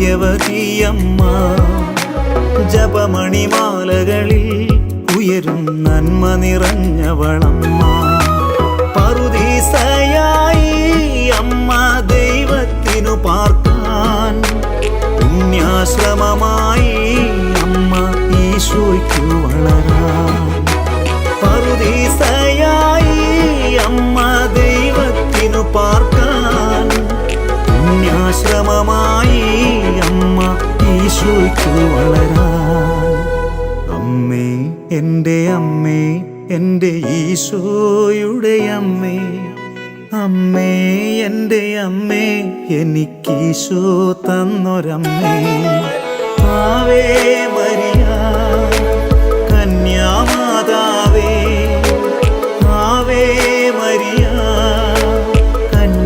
ഭാഗ്യവതിയമ്മ. ജപമണിമാലകളിൽ ഉയരും നന്മ നിറഞ്ഞവളമ്മ. പറുദീസയായി അമ്മ ദൈവത്തിനു പാർക്കാൻ. പുണ്യാശ്രമമായി അമ്മ ഈശോയ്ക്കു വളരാൻ. പറുദീസയായി അമ്മ ദൈവത്തിനു പാർക്കാൻ. പുണ്യാശ്രമമായി അമ്മ ഈശോയ്ക്കു വളരാൻ. അമ്മേ, എൻ്റെ അമ്മേ, എൻ്റെ ഈശോയുടെ അമ്മേ. അമ്മേ, എൻ്റെ അമ്മേ, എനിക്കീശോ തന്നൊരമ്മേ. Ave Maria.